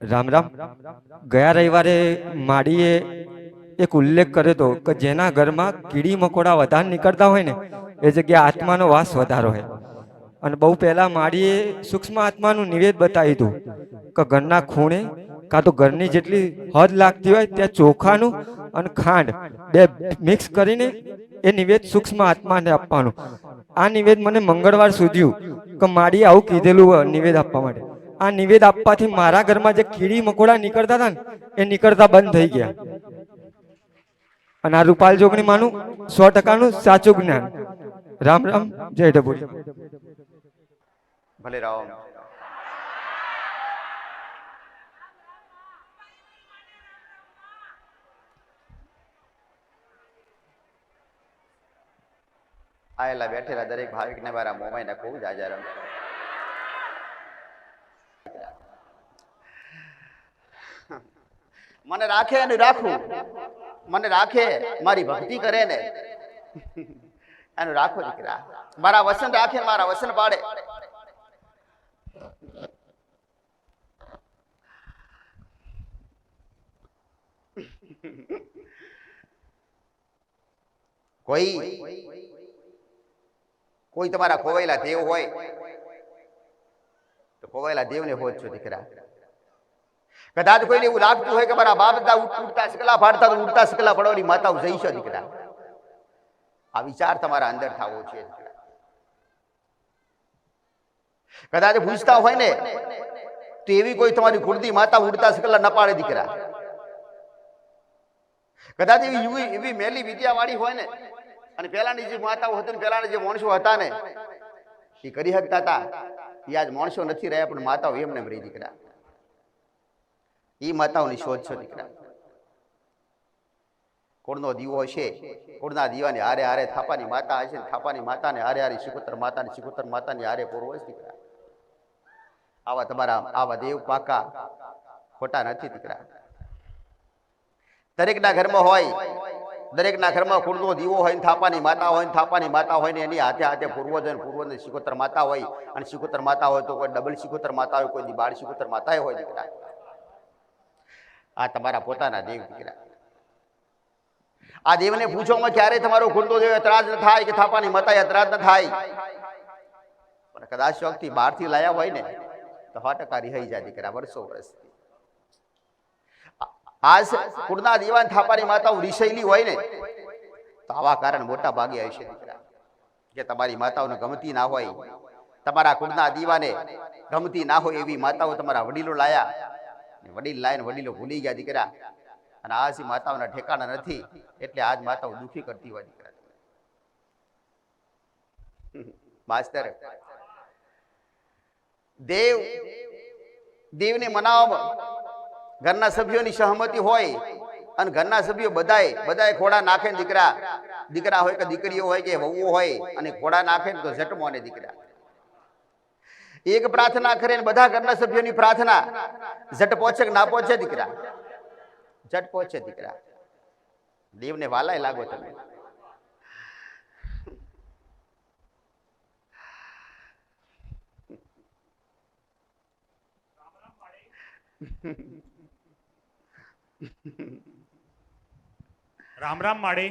રામ રામ. ગયા રવિવારે માડીએ એક ઉલ્લેખ કર્યો હતો કે જેના ઘરમાં કીડી મકોડા વધારે નીકળતા હોય ને એ જગ્યા આત્માનો વાસ વધારો હોય. અને બહુ પહેલા માડીએ સૂક્ષ્મ આત્માનું નિવેદ બતાવ્યું હતું કે ઘરના ખૂણે કાં તો ઘરની જેટલી હદ લાગતી હોય ત્યાં ચોખાનું અને ખાંડ બે મિક્સ કરીને એ નિવેદ સૂક્ષ્મ આત્માને આપવાનું. આ નિવેદ મને મંગળવાર સુધ્યું કે માડીએ આવું કીધેલું નિવેદ આપવા માટે. આ નિવેદ આપવાથી મારા ઘરમાં જે કીડી મકોડા નીકળતા હતા ને એ નીકળતા બંધ થઈ ગયા. અને આ રૂપાલ જોગણી માનું 100%નું સાચું જ્ઞાન. રામ રામ, જય ડભોડી. ભલે રામ. આયેલા બેઠેલા દરેક ભાવિકને મારા મોમાઈ ના ખૂબ જાજા રામ. મને રાખે અને રાખું, મને રાખે મારી ભક્તિ કરે ને એનું રાખો દીકરા. મારા વસન રાખે, મારા વસન પાડે. કોઈ તમારા ખોવાયેલા દેવ હોય તો ખોવાયેલા દેવને હોજ છો દીકરા. કદાચ કોઈને એવું લાગતું હોય કે મારા બાપ દાદા ઉઠતા શકલા ફાડતા તો ઉઠતા શકલા પડવાની માતાઓ જઈશો દીકરા. આ વિચાર તમારા અંદર થવો છે. કદાચ પૂછતા હોય ને તો એવી કોઈ તમારી કુળદી માતા ઉડતા શકલા ન પાડે દીકરા. કદાચ એવી મેલી વિદ્યા વાળી હોય ને અને પેલાની જે માતાઓ હતી ને પેલાના જે માણસો હતા ને એ કરી શકતા હતા, એ આજ માણસો નથી રહ્યા પણ માતાઓ એમને રહી દીકરા. એ માતાઓની શોધ છો દીકરા. કુળનો દીવો હશે, કુળના દીવાની હારે હારે થાપાની માતા હશે, થાપાની માતાને હારે હારે શિકોતર માતાની હારે પૂર્વ હશે દીકરા. આવા તમારા આવા દેવ પાકા ખોટા નથી દીકરા. દરેકના ઘરમાં હોય, દરેકના ઘરમાં કુળનો દીવો હોય, થાપાની માતા હોય, થાપાની માતા હોય ને એની હાથે હાથે પૂર્વજ હોય, પૂર્વજની શિકોતર માતા હોય. અને શિકોતર માતા હોય તો કોઈ ડબલ શિકોતર માતા હોય, કોઈ બાળ શિકોતર માતા હોય દીકરા. આ તમારા પોતાના દેવ દીકરા. આ દેવને પૂછવામાં ક્યારે તમારો કુળનો દેવ એતરાજ ન થાય કે થાપાની માતા એતરાજ ન થાય. પણ કદાચ શોખથી બહારથી લાયા હોય ને તો 100% રિહાઈ જાય દીકરા વર્ષો વર્ષથી. આજ કુળના દીવાન થાપાની માતાઓ રિસાયેલી હોય ને તો આવા કારણ મોટા ભાગે હશે દીકરા કે તમારી માતાઓને ગમતી ના હોય, તમારા કુળના દીવાને ગમતી ના હોય એવી માતાઓ તમારા વડીલો લાયા. વડીલ લાઈને વડીલો ભૂલી ગયા દીકરા. અને આજ માતાઓના ઠેકાણા નથી એટલે આજ માતાઓ દુખી કરતી હોય દીકરા. માસ્તર દેવને મનાવવામાં ઘરના સભ્યોની સહમતિ હોય અને ઘરના સભ્યો બધાય ખોડા નાખે ને દીકરા. દીકરા હોય કે દીકરીઓ હોય કે વહુઓ હોય અને ખોડા નાખે ને તો ઝટમો ને દીકરા. એક પ્રાર્થના કરે ને બધા ઘરના સભ્યોની પ્રાર્થના ઝટ પહોંચે કે ના પહોંચે દીકરા? ઝટ પહોંચે દીકરા. દેવને વાલાય લાગો તમે. રામ રામ માળે.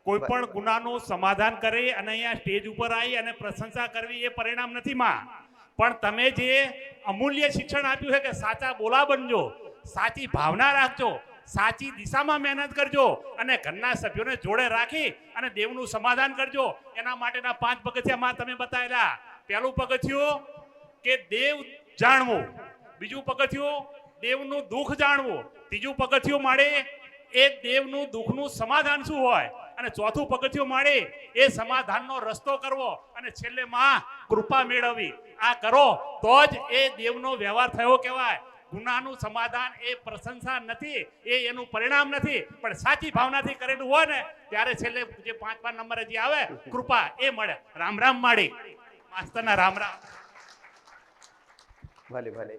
કોઈ પણ ગુનાનું સમાધાન કરી અને અહીંયા સ્ટેજ ઉપર આવી અને પ્રશંસા કરવી એ પરિણામ નથી માં. પણ તમે જે અમૂલ્ય શિક્ષણ આપ્યું છે કે સાચા બોલા બનજો, સાચી ભાવના રાખજો, સાચી દિશામાં મહેનત કરજો અને ઘરના સભ્યોને જોડે રાખી અને દેવનું સમાધાન કરજો. એના માટેના 5 પગથિયામાં તમે બતાવેલા. પહેલું પગથિયું કે દેવ જાણવું, બીજું પગથિયું દેવનું દુઃખ જાણવું, ત્રીજું પગથિયું માળે એ દેવનું દુઃખનું સમાધાન શું હોય, અને ચોથું પગથિયું માળે એ સમાધાનનો રસ્તો કરવો, અને છેલ્લે માં કૃપા મેળવવી. આ કરો તો જ એ દેવનો વ્યવહાર થયો કહેવાય. ગુનાનું સમાધાન એ પ્રશંસા નથી, એ એનું પરિણામ નથી, પણ સાચી ભાવનાથી કરેલું હોય ને ત્યારે છેલ્લે જે 5 નંબરે જે આવે કૃપા એ મળે. રામ રામ માળી. માસ્તરના રામ રામ. ભલે ભલે.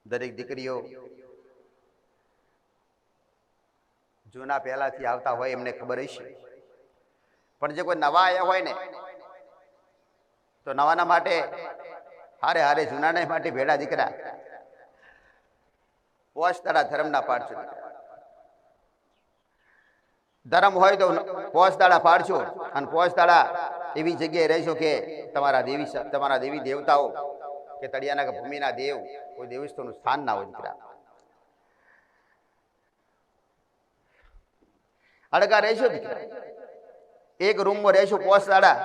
દરેક દીકરીઓ જૂના પહેલાથી આવતા હોય એમને ખબર હશે, પણ જે કોઈ નવા આવ્યા હોય ને તો નવાના માટે હારે હારે જૂનાને માટે ભેડા દીકરા પોષતાળા ધર્મના પાડશો. ધર્મ હોય તો પોષતાળા પાડશો અને પોષતાળા એવી જગ્યાએ રહેશો કે તમારા દેવી દેવતાઓ કે તળિયાના કે ભૂમિના દેવ કોઈ દેવસ્થાનનું સ્થાન ના હોય દીકરા. અડગા રહેશો દીકરા, એક રૂમમાં રહેશો પોષતાળા,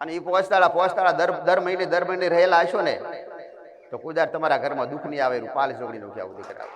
અને એ પોષતાળા દર મહિને રહેલા હશો ને તો કુદાર તમારા ઘરમાં દુઃખ નહીં આવે. રૂપાલ ચોકડી નું કહેવું દીકરા.